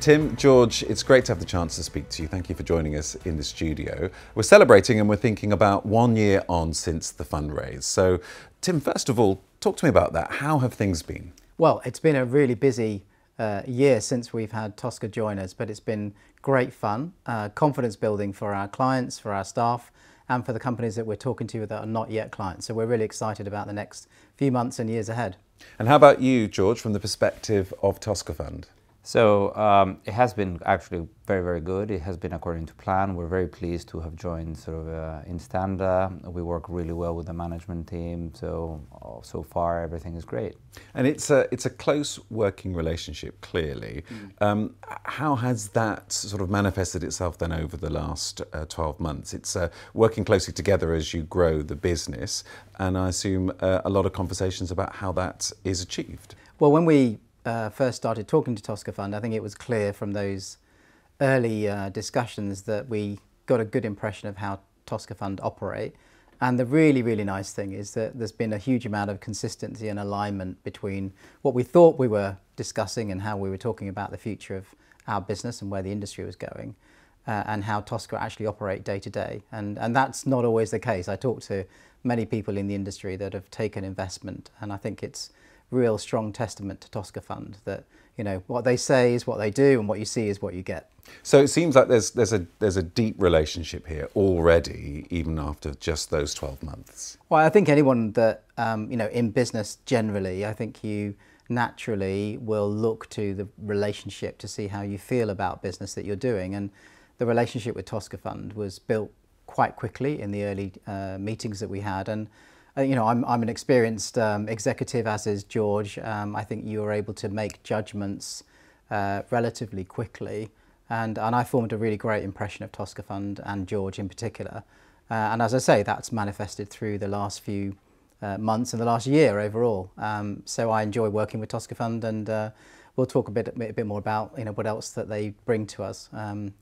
Tim, George, it's great to have the chance to speak to you. Thank you for joining us in the studio. We're celebrating and we're thinking about 1 year on since the fundraise. So, Tim, first of all, talk to me about that. How have things been? Well, it's been a really busy year since we've had Tosca join us, but it's been great fun, confidence building for our clients, for our staff, and for the companies that we're talking to that are not yet clients. So we're really excited about the next few months and years ahead. And how about you, George, from the perspective of Toscafund? So it has been actually very, very good. It has been according to plan. We're very pleased to have joined INSTANDA. We work really well with the management team. So far everything is great. And it's a close working relationship, clearly. How has that sort of manifested itself then over the last 12 months? It's working closely together as you grow the business, and I assume a lot of conversations about how that is achieved. Well, when we first started talking to Toscafund, I think it was clear from those early discussions that we got a good impression of how Toscafund operate. And the really, really nice thing is that there's been a huge amount of consistency and alignment between what we thought we were discussing and how we were talking about the future of our business and where the industry was going, and how Tosca actually operate day to day. And that's not always the case. I talk to many people in the industry that have taken investment, and I think it's real strong testament to Toscafund that, you know, what they say is what they do and what you see is what you get. So it seems like there's a deep relationship here already, even after just those 12 months. Well, I think anyone that, you know, in business generally, I think you naturally will look to the relationship to see how you feel about business that you're doing. And the relationship with Toscafund was built quite quickly in the early meetings that we had. And you know, I'm an experienced executive, as is George. I think you were able to make judgments relatively quickly, and I formed a really great impression of Toscafund and George in particular. And as I say, that's manifested through the last few months and the last year overall. So I enjoy working with Toscafund, and we'll talk a bit more about, you know, what else that they bring to us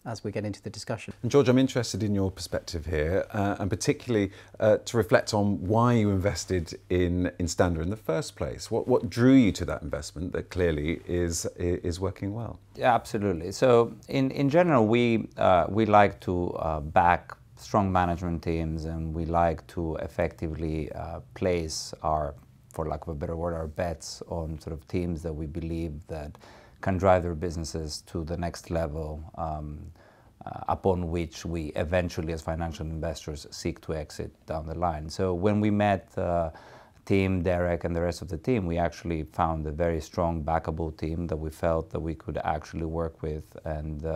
as we get into the discussion. And George, I'm interested in your perspective here, and particularly to reflect on why you invested in INSTANDA in the first place. What drew you to that investment that clearly is working well? Yeah, absolutely. So in general, we like to back strong management teams, and we like to effectively place our, for lack of a better word, our bets on sort of teams that we believe that can drive their businesses to the next level, upon which we eventually as financial investors seek to exit down the line. So when we met Tim, Derek and the rest of the team, we actually found a very strong backable team that we felt that we could actually work with and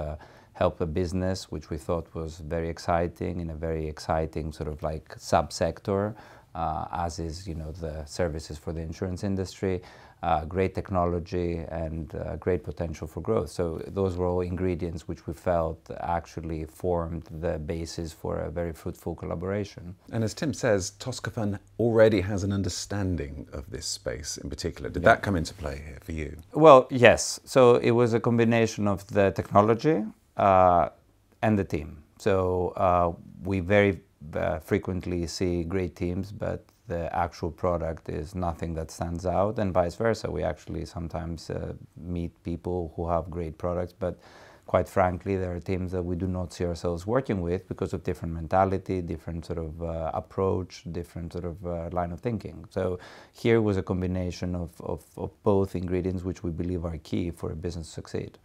help a business which we thought was very exciting in a very exciting sort of like subsector. As is, you know, the services for the insurance industry, great technology and great potential for growth. So those were all ingredients which we felt actually formed the basis for a very fruitful collaboration. And as Tim says, Toscafund already has an understanding of this space in particular. Did that come into play here for you? Well, yes. So it was a combination of the technology and the team. So we very frequently see great teams, but the actual product is nothing that stands out, and vice versa. We actually sometimes meet people who have great products, but quite frankly, there are teams that we do not see ourselves working with because of different mentality, different sort of approach, different sort of line of thinking. So here was a combination of both ingredients which we believe are key for a business to succeed.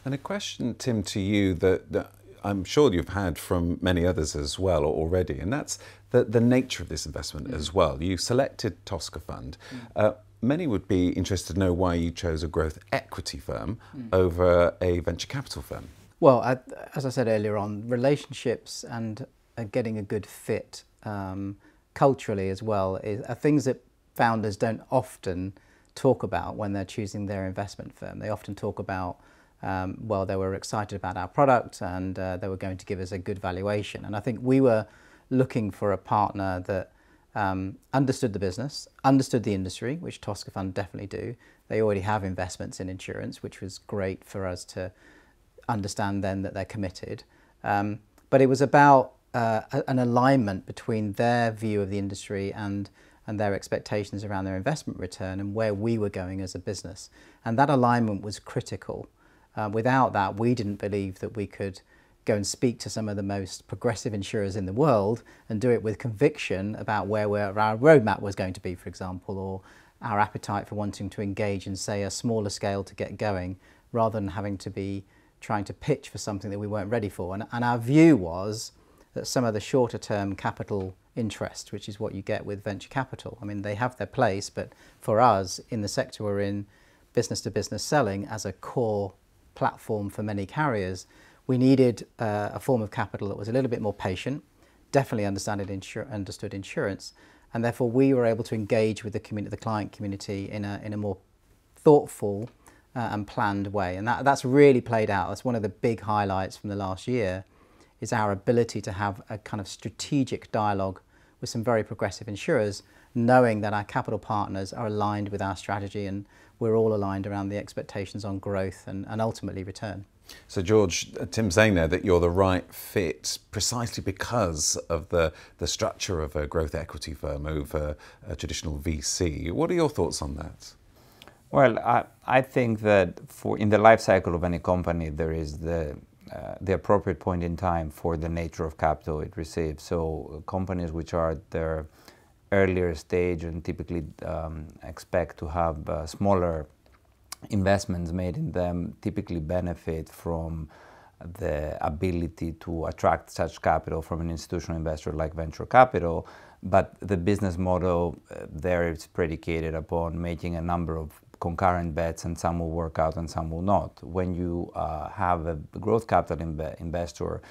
And a question, Tim, to you that I'm sure you've had from many others as well already, and that's the nature of this investment as well. You selected Toscafund. Many would be interested to know why you chose a growth equity firm over a venture capital firm. Well, as I said earlier on, relationships and getting a good fit culturally as well are things that founders don't often talk about when they're choosing their investment firm. They often talk about well, they were excited about our product and they were going to give us a good valuation. And I think we were looking for a partner that understood the business, understood the industry, which Toscafund definitely do. They already have investments in insurance, which was great for us to understand then that they're committed. But it was about an alignment between their view of the industry and their expectations around their investment return and where we were going as a business. And that alignment was critical. Without that, we didn't believe that we could go and speak to some of the most progressive insurers in the world and do it with conviction about where our roadmap was going to be, for example, or our appetite for wanting to engage in, say, a smaller scale to get going, rather than having to be trying to pitch for something that we weren't ready for. And our view was that some of the shorter term capital interest, which is what you get with venture capital, I mean, they have their place, but for us in the sector we're in, business to business selling as a core platform for many carriers, we needed a form of capital that was a little bit more patient, definitely understood insurance, and therefore we were able to engage with the client community in a more thoughtful and planned way. And that's really played out. That's one of the big highlights from the last year, is our ability to have a kind of strategic dialogue with some very progressive insurers, knowing that our capital partners are aligned with our strategy and we're all aligned around the expectations on growth and ultimately return. So George, Tim's saying there that you're the right fit precisely because of the structure of a growth equity firm over a traditional VC. What are your thoughts on that? Well, I think that in the life cycle of any company, there is the appropriate point in time for the nature of capital it receives. So companies which are at their earlier stage and typically expect to have smaller investments made in them typically benefit from the ability to attract such capital from an institutional investor like venture capital, but the business model there is predicated upon making a number of concurrent bets, and some will work out and some will not. When you have a growth capital investor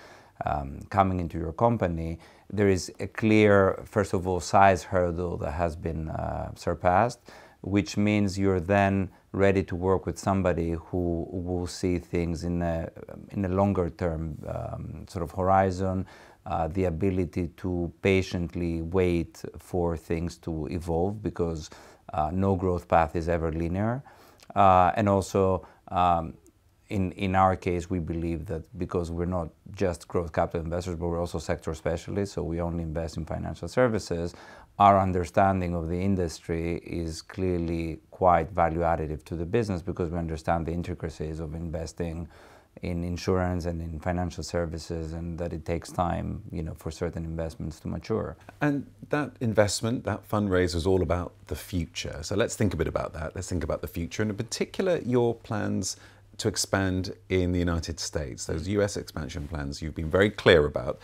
coming into your company, there is a clear, first of all, size hurdle that has been surpassed, which means you're then ready to work with somebody who will see things in a longer term sort of horizon, the ability to patiently wait for things to evolve, because no growth path is ever linear. And also, in our case, we believe that because we're not just growth capital investors, but we're also sector specialists, so we only invest in financial services, our understanding of the industry is clearly quite value additive to the business, because we understand the intricacies of investing in insurance and in financial services, and that it takes time, for certain investments to mature. And that investment, that fundraise, was all about the future. So let's think a bit about that. Let's think about the future, and in particular, your plans to expand in the United States, those US expansion plans you've been very clear about.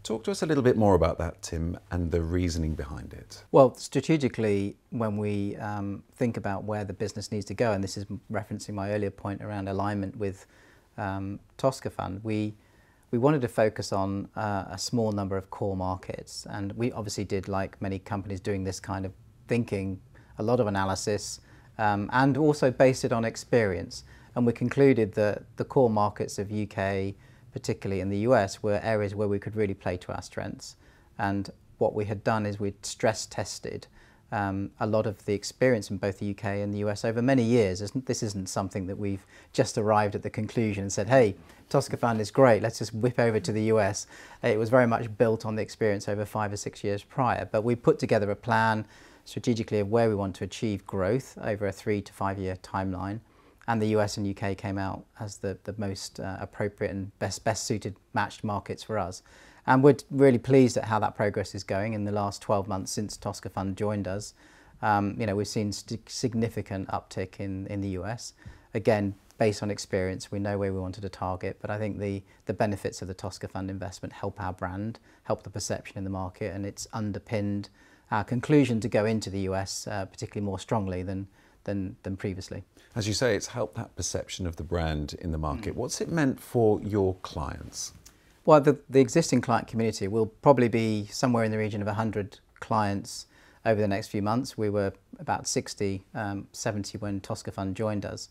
Talk to us a little bit more about that, Tim, and the reasoning behind it. Well, strategically, when we think about where the business needs to go, and this is referencing my earlier point around alignment with Toscafund, we wanted to focus on a small number of core markets, and we obviously did, like many companies doing this kind of thinking, a lot of analysis, and also based it on experience. And we concluded that the core markets of UK, particularly in the US, were areas where we could really play to our strengths. And what we had done is we'd stress tested a lot of the experience in both the UK and the US over many years. This isn't something that we've just arrived at the conclusion and said, hey, Toscafund is great, let's just whip over to the US. It was very much built on the experience over 5 or 6 years prior. But we put together a plan strategically of where we want to achieve growth over a 3 to 5 year timeline. And the US and UK came out as the most appropriate and best suited matched markets for us. And we're really pleased at how that progress is going in the last 12 months since Toscafund joined us. We've seen significant uptick in the US. Again, based on experience, we know where we wanted to target, but I think the benefits of the Toscafund investment help our brand, help the perception in the market, and it's underpinned our conclusion to go into the US particularly more strongly than previously. As you say, it's helped that perception of the brand in the market. What's it meant for your clients? Well, the existing client community will probably be somewhere in the region of 100 clients over the next few months. We were about 60, 70 when Toscafund joined us.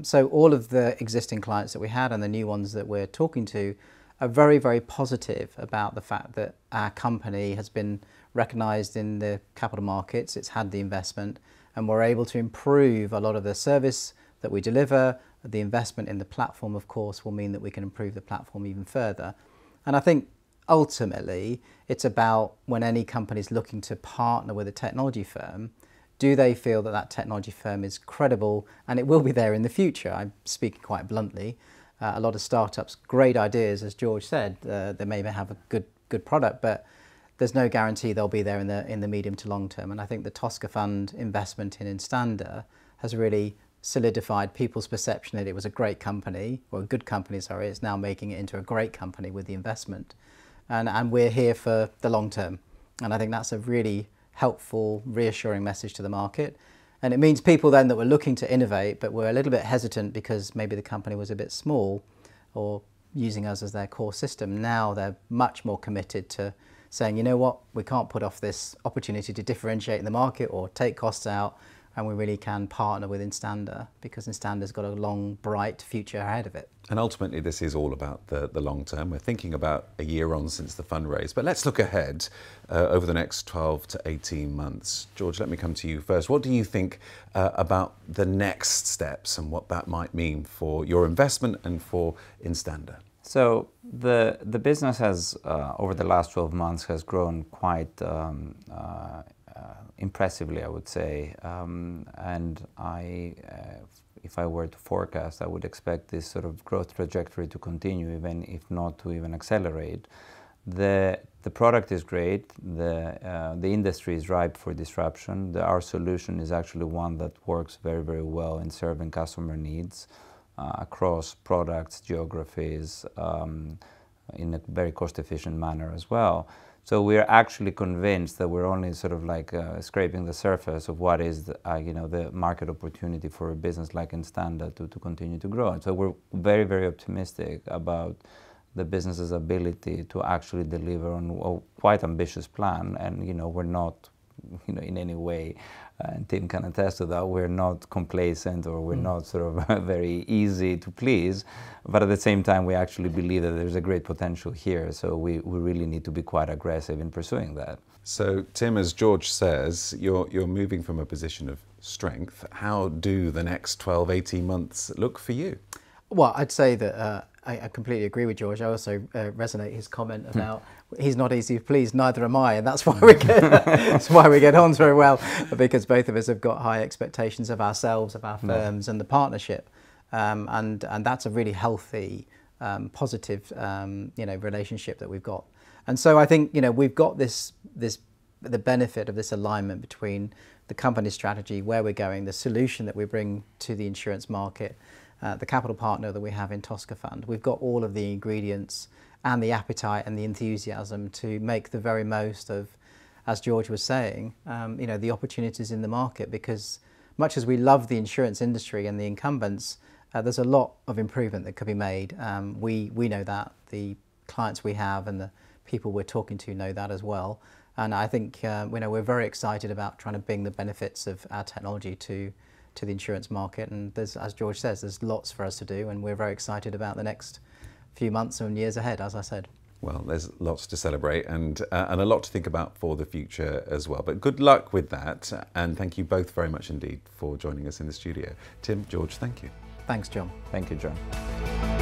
So all of the existing clients that we had and the new ones that we're talking to are very, very positive about the fact that our company has been recognised in the capital markets, it's had the investment, and we're able to improve a lot of the service that we deliver. The investment in the platform, of course, will mean that we can improve the platform even further. And I think ultimately it's about when any company is looking to partner with a technology firm, Do they feel that that technology firm is credible and it will be there in the future? I'm speaking quite bluntly. A lot of startups, great ideas, as George said, they may have a good product, but there's no guarantee they'll be there in the medium to long term. And I think the Toscafund investment in INSTANDA has really solidified people's perception that it was a great company, or a good company, sorry. It's now making it into a great company with the investment. And we're here for the long term. And I think that's a really helpful, reassuring message to the market. And it means people then that were looking to innovate but were a little bit hesitant because maybe the company was a bit small or using us as their core system, now they're much more committed to saying, you know what, we can't put off this opportunity to differentiate in the market or take costs out, and we really can partner with INSTANDA because INSTANDA's got a long, bright future ahead of it. And ultimately, this is all about the long term. We're thinking about a year on since the fundraise, but let's look ahead over the next 12 to 18 months. George, let me come to you first. What do you think about the next steps and what that might mean for your investment and for INSTANDA? So the business has, over the last 12 months, has grown quite impressively, I would say. And if I were to forecast, I would expect this sort of growth trajectory to continue, even if not to even accelerate. The product is great. The industry is ripe for disruption. Our solution is actually one that works very, very well in serving customer needs across products, geographies, in a very cost-efficient manner as well. So we're actually convinced that we're only sort of like scraping the surface of what is the market opportunity for a business like INSTANDA to continue to grow. And so we're very, very optimistic about the business's ability to actually deliver on a quite ambitious plan. And we're not in any way, and Tim can attest to that, we're not complacent or we're not sort of very easy to please, but at the same time we actually believe that there's a great potential here, so we really need to be quite aggressive in pursuing that. So Tim, as George says, you're moving from a position of strength. How do the next 12, 18 months look for you? Well, I'd say that I completely agree with George. I also resonate his comment about he's not easy to please, neither am I, and that's why we get on very well, because both of us have got high expectations of ourselves, of our firms, and the partnership, and that's a really healthy, positive, relationship that we've got. And so I think we've got the benefit of this alignment between the company strategy, where we're going, the solution that we bring to the insurance market. The capital partner that we have in Toscafund. We've got all of the ingredients and the appetite and the enthusiasm to make the very most of, as George was saying, the opportunities in the market, because much as we love the insurance industry and the incumbents, there's a lot of improvement that could be made. We know that, the clients we have and the people we're talking to know that as well. And I think we're very excited about trying to bring the benefits of our technology to the insurance market, and as George says, there's lots for us to do, and we're very excited about the next few months and years ahead, as I said. Well, there's lots to celebrate and a lot to think about for the future as well. But good luck with that, and thank you both very much indeed for joining us in the studio. Tim, George, thank you. Thanks, John. Thank you, John.